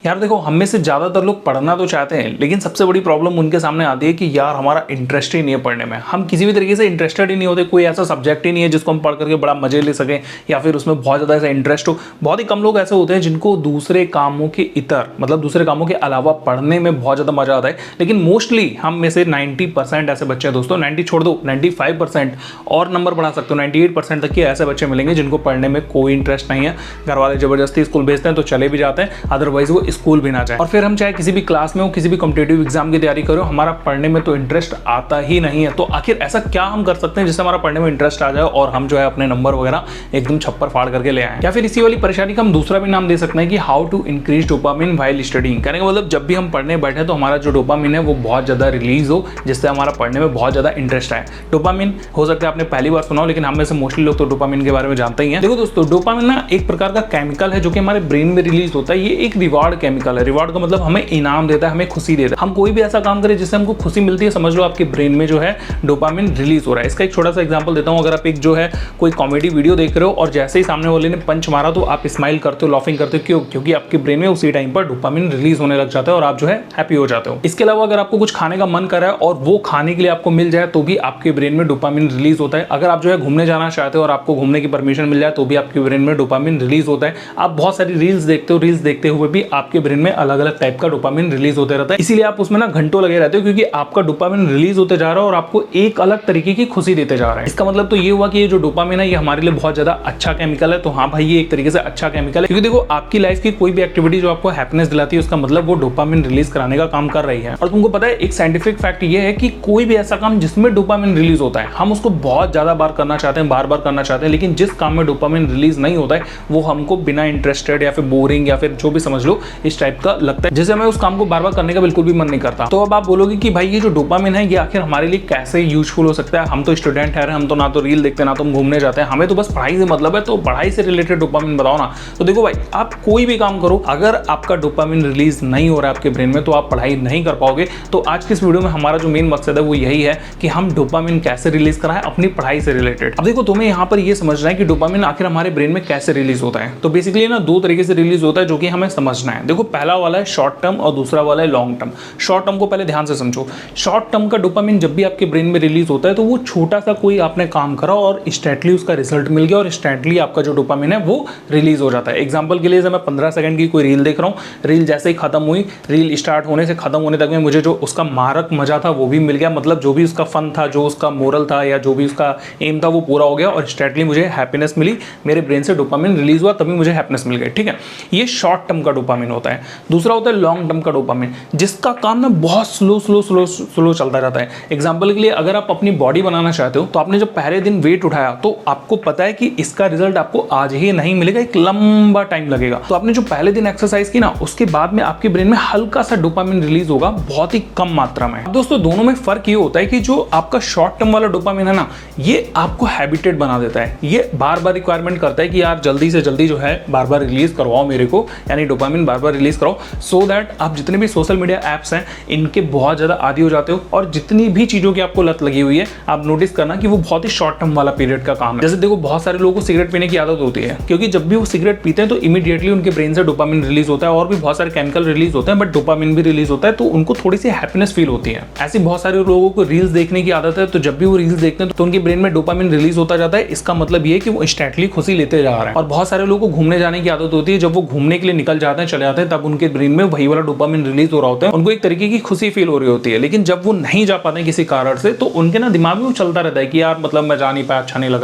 यार देखो, हम में से ज़्यादातर लोग पढ़ना तो चाहते हैं, लेकिन सबसे बड़ी प्रॉब्लम उनके सामने आती है कि यार हमारा इंटरेस्ट ही नहीं है पढ़ने में। हम किसी भी तरीके से इंटरेस्टेड ही नहीं होते। कोई ऐसा सब्जेक्ट ही नहीं है जिसको हम पढ़ करके बड़ा मजे ले सकें या फिर उसमें बहुत ज़्यादा ऐसा इंटरेस्ट हो। बहुत ही कम लोग ऐसे होते हैं जिनको दूसरे कामों के इतर मतलब दूसरे कामों के अलावा पढ़ने में बहुत ज़्यादा मजा आता है। लेकिन मोस्टली हम में से 90% ऐसे बच्चे हैं दोस्तों, 90 छोड़ दो, 95% और नंबर बढ़ा सकते हो, 98% तक के ऐसे बच्चे मिलेंगे जिनको पढ़ने में कोई इंटरेस्ट नहीं है। घर वाले ज़बरदस्ती स्कूल भेजते हैं तो चले भी जाते हैं, अदरवाइज वो स्कूल भी ना जाए। और फिर हम चाहे किसी भी क्लास में हो, किसी भी कॉम्पिटिटिव एग्जाम की तैयारी करो, हमारा पढ़ने में तो इंटरेस्ट आता ही नहीं है। तो आखिर ऐसा क्या हम कर सकते हैं जिससे हमारा पढ़ने में इंटरेस्ट आ जाए और हम जो है अपने नंबर वगैरह एकदम छप्पर फाड़ करके ले आए। या फिर इसी वाली परेशानी का हम दूसरा भी नाम दे सकते हैं कि how to increase dopamine while studying. कहने का मतलब जब भी हम पढ़ने बैठे तो हमारा जो डोपामिन है वो बहुत ज्यादा रिलीज हो, जिससे हमारा पढ़ने में बहुत ज्यादा इंटरेस्ट आए। डोपामिन हो सकता है आपने पहली बार सुना हो, लेकिन हम में से मोस्टली लोग तो डोपामिन के बारे में जानते ही हैं। देखो दोस्तों, डोपामिन ना एक प्रकार का केमिकल है जो कि हमारे ब्रेन में रिलीज होता है। ये एक रिवार्ड केमिकल है। रिवार्ड का मतलब हमें इनाम देता है, हमें खुशी देता है। हम कोई भी ऐसा काम करें जिससे हमको खुशी मिलती है, समझ लो आपके ब्रेन में जो है डोपामिन रिलीज हो रहा है। इसका एक छोटा सा एग्जांपल देता हूं। अगर आप एक जो है कोई कॉमेडी वीडियो देख रहे हो और जैसे ही सामने वाले ने पंच मारा तो आप स्माइल करते हो, लाफिंग करते हो, क्यों? क्योंकि आपके ब्रेन में उसी टाइम पर डोपामिन रिलीज होने लग जाता है और आप जो है हैप्पी हो जाते हो। इसके अलावा अगर आपको कुछ खाने का मन कर रहा है और वो खाने के लिए आपको मिल जाए तो भी आपके ब्रेन में डोपामिन रिलीज होता है। अगर आप जो है घूमने जाना चाहते हो और आपको घूमने की परमिशन मिल जाए तो भी आपके ब्रेन में डोपामिन रिलीज होता है। आप बहुत सारी रील्स देखते हो, रील्स देखते हुए भी आपके ब्रेन में अलग अलग टाइप का डोपामिन रिलीज होते रहता है। इसीलिए आप उसमें ना घंटों लगे रहते हो, क्योंकि आपका डोपामिन रिलीज होते जा रहा है और आपको एक अलग तरीके की खुशी देते जा रहा है। इसका मतलब तो ये हुआ कि ये जो डोपामिन है ये हमारे लिए बहुत ज्यादा अच्छा केमिकल है। तो हाँ भाई, ये एक तरीके से अच्छा केमिकल है, क्योंकि देखो आपकी लाइफ की कोई भी एक्टिविटी जो आपको हैप्पीनेस दिलाती है उसका मतलब वो डोपामिन रिलीज कराने का काम कर रही है। और तुमको पता है एक साइंटिफिक फैक्ट ये है कि कोई भी ऐसा काम जिसमें डोपामिन रिलीज होता है हम उसको बहुत ज्यादा बार करना चाहते हैं, बार बार करना चाहते हैं। लेकिन जिस काम में डोपामिन रिलीज नहीं होता है वो हमको बिना इंटरेस्टेड या फिर बोरिंग या फिर जो भी समझ लो इस टाइप का लगता है, जिससे हमें उस काम को बार बार करने का बिल्कुल भी मन नहीं करता। तो अब आप बोलोगे कि भाई ये जो डोपामिन है ये आखिर हमारे लिए कैसे यूजफुल हो सकता है? हम तो स्टूडेंट है, हम तो ना तो रील देखते ना तो हम घूमने जाते हैं, हमें तो बस पढ़ाई से मतलब है। तो पढ़ाई से रिलेटेड डोपामिन बताओ ना। तो देखो भाई, आप कोई भी काम करो, अगर आपका डोपामिन रिलीज नहीं हो रहा है आपके ब्रेन में तो आप पढ़ाई नहीं कर पाओगे। तो आज के इस वीडियो में हमारा जो मेन मकसद है वो यही है कि हम डोपामिन कैसे रिलीज कराएं अपनी पढ़ाई से रिलेटेड। अब देखो, तुम्हें यहाँ पर ये समझना है कि डोपामिन आखिर हमारे ब्रेन में कैसे रिलीज होता है। तो बेसिकली ना दो तरीके से रिलीज होता है जो कि हमें समझना है। देखो, पहला वाला है शॉर्ट टर्म और दूसरा वाला है लॉन्ग टर्म। शॉर्ट टर्म को पहले ध्यान से समझो। शॉर्ट टर्म का डोपामिन जब भी आपके ब्रेन में रिलीज होता है तो वो छोटा सा कोई आपने काम करा और इंस्टेंटली उसका रिजल्ट मिल गया और इंस्टेंटली आपका जो डोपामिन है वो रिलीज हो जाता है। एग्जांपल के लिए जब मैं 15 सेकंड की कोई रील देख रहा हूँ, रील जैसे ही खत्म हुई, रील स्टार्ट होने से खत्म होने तक में मुझे जो उसका मारक मजा था वो भी मिल गया। मतलब जो भी उसका फन था, जो उसका मोरल था या जो भी उसका एम था वो पूरा हो गया और इंस्टेंटली मुझे हैप्पीनेस मिली। मेरे ब्रेन से डोपामिन रिलीज हुआ, तभी मुझे हैप्पीनेस मिल गई। ठीक है, ये शॉर्ट टर्म का डोपामिन होता है। दूसरा होता है लॉन्ग टर्म का डोपामिन, जिसका काम ना बहुत स्लो चलता रहता है। एग्जांपल के लिए अगर आप अपनी बॉडी बनाना चाहते हो तो आपने जब पहले दिन वेट उठाया तो आपको पता है कि इसका रिजल्ट आपको आज ही नहीं मिलेगा, एक लंबा टाइम लगेगा। तो आपने जो पहले दिन एक्सरसाइज की ना उसके बाद में आपके ब्रेन में हल्का सा डोपामिन रिलीज होगा, बहुत ही कम मात्रा में। अब दोस्तों, दोनों में फर्क ये होता है कि जो आपका शॉर्ट टर्म वाला डोपामिन है ना, ये आपको हैबिटेड बना देता है। ये बार बार रिक्वायरमेंट करता है कि यार जल्दी से जल्दी जो है बार बार रिलीज करवाओ मेरे को, यानी डोपामिन बार बार रिलीज कराओ, सो दैट आप जितने भी सोशल मीडिया एप्स हैं इनके बहुत ज्यादा आदी हो जाते हो। और जितनी भी चीजों की आपको लत लगी हुई है आप नोटिस करना कि वो बहुत ही शॉर्ट टर्म वाला पीरियड का काम है। जैसे देखो, बहुत सारे लोगों को सिगरेट पीने की आदत होती है, क्योंकि जब भी वो सिगरेट पीते हैं तो इमीडिएटली उनके ब्रेन से डोपामिन रिलीज होता है और भी बहुत सारे केमिकल रिलीज होते हैं, बट डोपामिन भी रिलीज होता है तो उनको थोड़ी सी हैप्पीनेस फील होती है। ऐसे बहुत सारे लोगों को रील्स देखने की आदत है, तो जब भी वो रील्स देखते हैं तो उनके ब्रेन में डोपामिन रिलीज होता जाता है। इसका मतलब ये है कि वो इंस्टेंटली खुशी लेते जा रहे हैं। और बहुत सारे लोगों को घूमने जाने की आदत होती है, जब वो घूमने के लिए निकल जाते हैं, चले जाते हैं, तब उनके ब्रेन में वही वाला डोपामिन रिलीज हो रहा होता है, उनको एक तरीके की खुशी फील हो रही होती है। लेकिन जब वो नहीं जा पाते किसी कारण से तो उनके ना दिमाग में वो चलता रहता है कि यार मतलब मैं जा नहीं पाया, अच्छा नहीं लग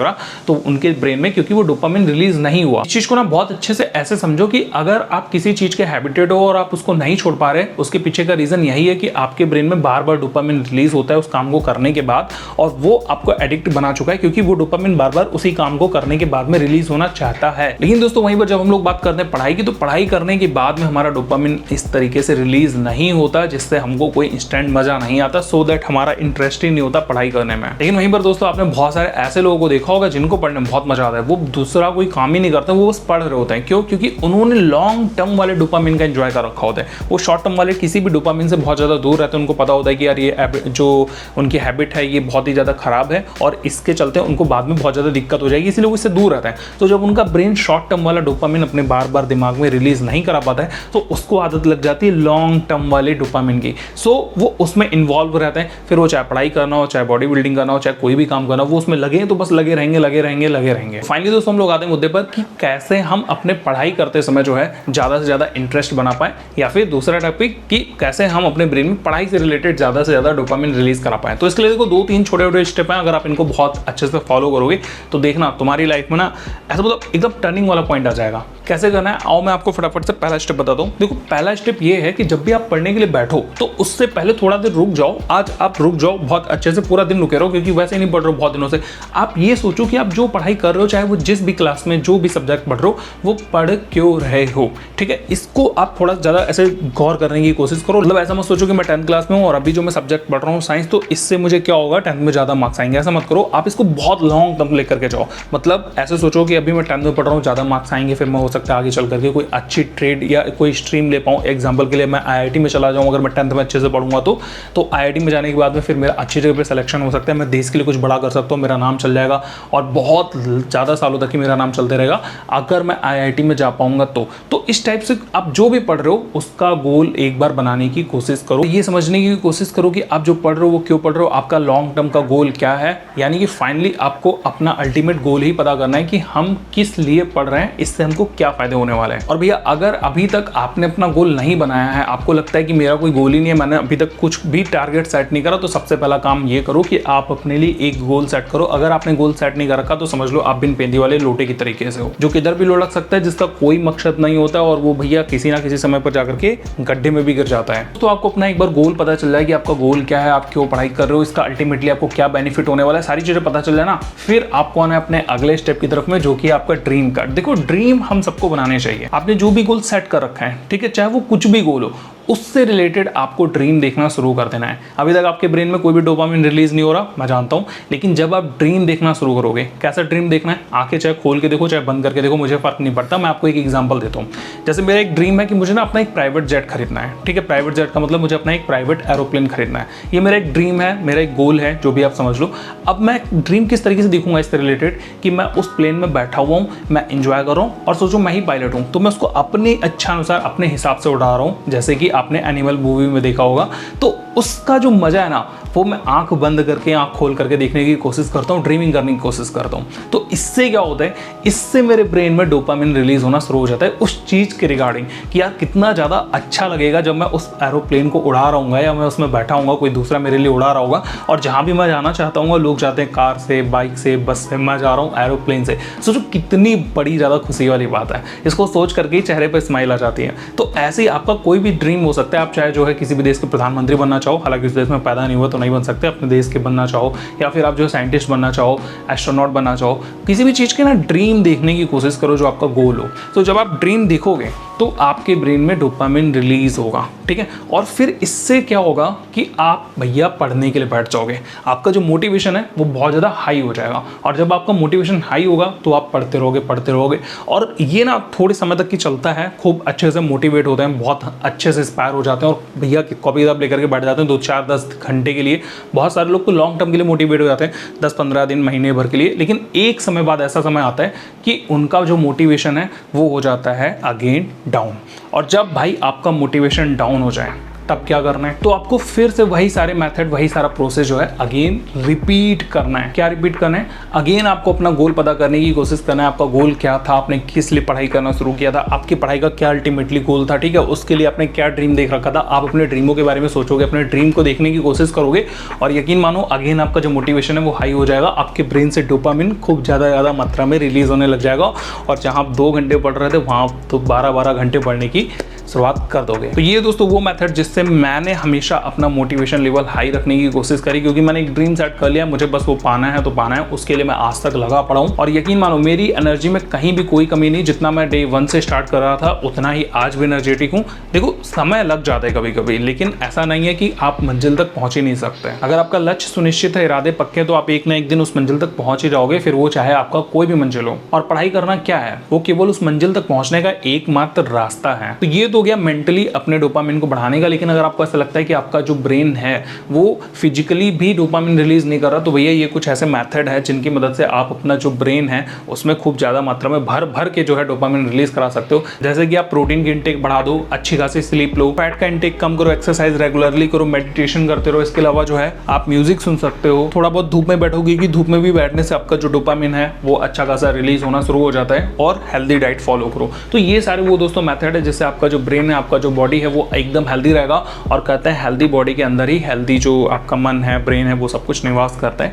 रहा, तो उनके ब्रेन में क्योंकि वो डोपामिन रिलीज नहीं हुआ। इस चीज को ना बहुत अच्छे से ऐसे समझो कि अगर आप किसी चीज के हैबिटेड हो और आप उसको नहीं छोड़ पा रहे, उसके पीछे का रीजन यही है कि आपके ब्रेन में बार बार डोपामिन रिलीज होता है उस काम को करने के बाद, और वो आपको एडिक्ट बना चुका है, क्योंकि वो डोपामिन बार बार उसी काम को करने के बाद में रिलीज होना चाहता है। लेकिन दोस्तों, वहीं पर जब हम लोग बात करते हैं पढ़ाई की, तो पढ़ाई करने के बाद में हमारा डोपामिन इस तरीके से रिलीज नहीं होता जिससे हमको कोई इंस्टेंट मजा नहीं आता, सो दैट हमारा इंटरेस्ट ही नहीं होता पढ़ाई करने में। लेकिन वहीं पर दोस्तों, आपने बहुत सारे ऐसे लोगों को देखा होगा जिनको पढ़ने में बहुत मजा आता है, वो दूसरा कोई काम ही नहीं करते, वो बस पढ़ रहे होते हैं। क्यों? क्योंकि उन्होंने लॉन्ग टर्म वाले डोपामिन का एंजॉय कर रखा होता है। वो शॉर्ट टर्म वाले किसी भी डोपामिन से बहुत ज्यादा दूर रहते हैं। उनको पता होता है कि यार ये जो उनकी हैबिट है ये बहुत ही ज्यादा खराब है और इसके चलते उनको बाद में बहुत ज्यादा दिक्कत हो जाएगी, इसलिए वो इससे दूर रहता है। तो जब उनका ब्रेन शॉर्ट टर्म वाला डोपामिन अपने बार बार दिमाग में रिलीज नहीं नहीं करा पाता है तो उसको आदत लग जाती है लॉन्ग टर्म वाले डोपामिन की। सो वो उसमें इन्वॉल्व रहते हैं, फिर वो चाहे पढ़ाई करना हो, चाहे बॉडी बिल्डिंग करना हो, चाहे कोई भी काम करना हो, वो उसमें लगे हैं तो बस लगे रहेंगे लगे रहेंगे लगे रहेंगे। फाइनली दोस्तों हम लोग आते हैं मुद्दे पर कि कैसे हम अपने पढ़ाई करते समय जो है ज़्यादा से ज़्यादा इंटरेस्ट बना पाए, या फिर दूसरा टॉपिक कि कैसे हम अपने ब्रेन में पढ़ाई से रिलेटेड ज़्यादा से ज़्यादा डोपामिन रिलीज करा पाए। तो इसके लिए देखो 2-3 छोटे-छोटे स्टेप हैं, अगर आप इनको बहुत अच्छे से फॉलो करोगे तो देखना तुम्हारी लाइफ में ना ऐसा मतलब एकदम टर्निंग वाला पॉइंट आ जाएगा। कैसे करना है आओ मैं आपको फटाफट से पहला स्टेप बताता हूँ। देखो पहला स्टेप ये है कि जब भी आप पढ़ने के लिए बैठो तो उससे पहले थोड़ा देर रुक जाओ। आज आप रुक जाओ, बहुत अच्छे से पूरा दिन रुके रहो, क्योंकि वैसे ही नहीं पढ़ रहे हो बहुत दिनों से। आप ये सोचो कि आप जो पढ़ाई कर रहे हो, चाहे वो जिस भी क्लास में जो भी सब्जेक्ट पढ़ रहे हो, वो पढ़ क्यों रहे हो, ठीक है। इसको आप थोड़ा ज़्यादा ऐसे गौर करने की कोशिश करो। मतलब ऐसा मत सोचो कि मैं 10th क्लास में हूँ और अभी जो मैं सब्जेक्ट पढ़ रहा हूँ साइंस, तो इससे मुझे क्या होगा 10th में ज़्यादा मार्क्स आएंगे, ऐसा मत करो। आप इसको बहुत लॉन्ग टर्म लेकर के जाओ। मतलब ऐसे सोचो कि अभी मैं 10th में पढ़ रहा हूँ, ज़्यादा मार्क्स आएंगे, फिर मैं हो सकता है आगे चल करके कोई अच्छी ट्रेड या कोई स्ट्रीम ले पाऊँ। एग्जाम्पल के लिए मैं IIT में चला जाऊँ, अगर मैं 10th में अच्छे से पढ़ूंगा तो IIT में जाने के बाद में फिर मेरा अच्छी जगह पे सिलेक्शन हो सकता है, मैं देश के लिए कुछ बड़ा कर सकता हूँ, मेरा नाम चल जाएगा और बहुत ज़्यादा सालों तक ही मेरा नाम चलते रहेगा अगर मैं IIT में जा पाऊंगा। तो इस टाइप से आप जो भी पढ़ रहे हो उसका गोल एक बार बनाने की कोशिश करो। ये समझने की कोशिश करो कि आप जो पढ़ रहे हो वो क्यों पढ़ रहे हो, आपका लॉन्ग टर्म का गोल क्या है। यानी कि फाइनली आपको अपना अल्टीमेट गोल ही पता करना है कि हम किस लिए पढ़ रहे हैं, इससे हमको क्या फायदे होने वाले हैं। और भैया अगर अभी तक आपने अपना गोल नहीं बनाया है, आपको लगता है कि मेरा कोई गोल ही नहीं है, मैंने अभी तक कुछ भी टारगेट सेट नहीं करा, तो सबसे पहला काम ये करो कि आप अपने लिए एक गोल सेट करो। अगर आपने गोल सेट नहीं कर रखा तो समझ लो आप बिन पेंदी वाले लोटे की तरीके से हो, जो किधर भी लुढ़क सकता है, जिसका कोई मकसद नहीं होता और वो भैया किसी ना किसी समय पर जाकर के गड्ढे में भी गिर जाता है। तो आपको अपना एक बार गोल पता चल जाए कि आपका गोल क्या है, आप क्यों पढ़ाई कर रहे हो, इसका अल्टीमेटली आपको क्या बेनिफिट होने वाला है, सारी चीजें पता चल जाए ना, फिर आपको आना है अपने अगले स्टेप की तरफ में, जो कि आपका ड्रीम का। देखो ड्रीम हम सबको बनाने चाहिए। आपने जो भी गोल सेट कर रखा है, ठीक है, चाहे वो कुछ भी गोल हो, उससे रिलेटेड आपको ड्रीम देखना शुरू कर देना है। अभी तक आपके ब्रेन में कोई भी डोपामिन रिलीज नहीं हो रहा, मैं जानता हूं, लेकिन जब आप ड्रीम देखना शुरू करोगे, कैसा ड्रीम देखना है, आंखें चाहे खोल के देखो चाहे बंद करके देखो, मुझे फर्क नहीं पड़ता। मैं आपको एक एग्जांपल देता हूं। जैसे मेरा एक ड्रीम है कि मुझे ना अपना एक प्राइवेट जेट खरीदना है, ठीक है। प्राइवेट जेट का मतलब मुझे अपना एक प्राइवेट एरोप्लेन खरीदना है। ये मेरा एक ड्रीम है, मेरा एक गोल है, जो भी आप समझ लो। अब मैं ड्रीम किस तरीके से देखूंगा इससे रिलेटेड कि मैं उस प्लेन में बैठा हुआ हूँ, मैं इंजॉय कर रहा हूँ और सोचो मैं ही पायलट हूँ, तो मैं उसको अपने इच्छा अनुसार अपने हिसाब से उड़ा रहा हूँ, जैसे कि आपने एनिमल मूवी में देखा होगा। तो उसका जो मजा है ना, वो मैं आंख बंद करके आंख खोल करके देखने की कोशिश करता हूँ, ड्रीमिंग करने की कोशिश करता हूँ। तो इससे क्या होता है, इससे मेरे ब्रेन में डोपामिन रिलीज होना शुरू हो जाता है उस चीज के रिगार्डिंग कि यार कितना ज्यादा अच्छा लगेगा जब मैं उस एरोप्लेन को उड़ा रहा हूँ या मैं उसमें बैठा हूँ, कोई दूसरा मेरे लिए उड़ा रहा होगा। और जहाँ भी मैं जाना चाहता हूँ, लोग जाते हैं कार से, बाइक से, बस से, मैं जा रहा हूँ एरोप्लेन से। सोचो कितनी बड़ी ज़्यादा खुशी वाली बात है। इसको सोच करके ही चेहरे पर स्माइल आ जाती है। तो ऐसे ही आपका कोई भी ड्रीम हो सकता है। आप चाहे जो है किसी भी देश के प्रधानमंत्री बनना चाहो, हालांकि उस देश में पैदा नहीं हुआ तो नहीं बन सकते, अपने देश के बनना चाहो, या फिर आप जो साइंटिस्ट बनना चाहो, एस्ट्रोनॉट बनना चाहो, किसी भी चीज़ के ना ड्रीम देखने की कोशिश करो जो आपका गोल हो। तो जब आप ड्रीम देखोगे तो आपके ब्रेन में डोपामिन रिलीज होगा, ठीक है। और फिर इससे क्या होगा कि आप भैया पढ़ने के लिए बैठ जाओगे। आपका जो मोटिवेशन है वो बहुत ज़्यादा हाई हो जाएगा। और जब आपका मोटिवेशन हाई होगा तो आप पढ़ते रहोगे। और ये ना थोड़े समय तक की चलता है, खूब अच्छे से मोटिवेट होते हैं, बहुत अच्छे से इंस्पायर हो जाते हैं और भैया कॉपी किताब लेकर के बैठ जाते हैं 2-4-10 घंटे के लिए। बहुत सारे लोग तो लॉन्ग टर्म के लिए मोटिवेट हो जाते हैं, 10-15 दिन, महीने भर के लिए। लेकिन एक समय बाद ऐसा समय आता है कि उनका जो मोटिवेशन है वो हो जाता है अगेन डाउन। और जब भाई आपका मोटिवेशन डाउन हो जाए तब क्या करना है, तो आपको फिर से वही सारे मेथड, वही सारा प्रोसेस जो है अगेन रिपीट करना है। क्या रिपीट करना है, अगेन आपको अपना गोल पता करने की कोशिश करना है। आपका गोल क्या था, आपने किस लिए पढ़ाई करना शुरू किया था, आपकी पढ़ाई का क्या अल्टीमेटली गोल था, ठीक है। उसके लिए आपने क्या ड्रीम देख रखा था। आप अपने ड्रीमों के बारे में सोचोगे, अपने ड्रीम को देखने की कोशिश करोगे और यकीन मानो अगेन आपका जो मोटिवेशन है वो हाई हो जाएगा। आपके ब्रेन से डोपामिन खूब ज़्यादा मात्रा में रिलीज होने लग जाएगा और जहाँ आप 2 घंटे पढ़ रहे थे वहाँ तो 12-12 घंटे पढ़ने की शुरुआत कर दोगे। तो ये दोस्तों वो मेथड जिससे मैंने हमेशा अपना मोटिवेशन लेवल हाई रखने की कोशिश करी, क्योंकि मैंने एक ड्रीम सेट कर लिया, मुझे बस वो पाना है तो पाना है। उसके लिए मैं आज तक लगा पड़ा हूँ और यकीन मानो मेरी एनर्जी में कहीं भी कोई कमी नहीं। जितना मैं डे 1 से स्टार्ट कर रहा था उतना ही आज भी एनर्जेटिक हूँ। देखो समय लग जाता है कभी कभी, लेकिन ऐसा नहीं है कि आप मंजिल तक पहुंच ही नहीं सकते। अगर आपका लक्ष्य सुनिश्चित है, इरादे पक्के, तो आप एक ना एक दिन उस मंजिल तक पहुंच ही जाओगे, फिर वो चाहे आपका कोई भी मंजिल हो। और पढ़ाई करना क्या है, वो केवल उस मंजिल तक पहुंचने का एकमात्र रास्ता है। तो ये तो हो गया मेंटली अपने डोपामिन को बढ़ाने का, लेकिन अगर आपको ऐसा लगता है कि आपका जो ब्रेन है वो फिजिकली भी डोपामिन रिलीज नहीं कर रहा, तो भैया ये कुछ ऐसे मेथड है जिनकी मदद से आप अपना जो ब्रेन है उसमें खूब ज़्यादा मात्रा में भर भर के जो है डोपामिन रिलीज करा सकते हो। जैसे कि आप प्रोटीन की इंटेक बढ़ा दो, अच्छी खासी स्लीप लो, फैट का इंटेक कम करो, एक्सरसाइज रेगुलरली करो, मेडिटेशन करते रहो। इसके अलावा जो है आप म्यूजिक सुन सकते हो, थोड़ा बहुत धूप में बैठोगे कि धूप में भी बैठने से आपका जो डोपामिन है वो अच्छा खासा रिलीज होना शुरू हो जाता है, और हेल्दी डाइट फॉलो करो। तो ये सारे वो दोस्तों मेथड है जिससे आपका जो ब्रेन है, आपका जो बॉडी है वो एकदम हेल्दी रहेगा, और कहते हैं हेल्दी बॉडी के अंदर ही हेल्दी जो आपका मन है, ब्रेन है, वो सब कुछ निवास करता है।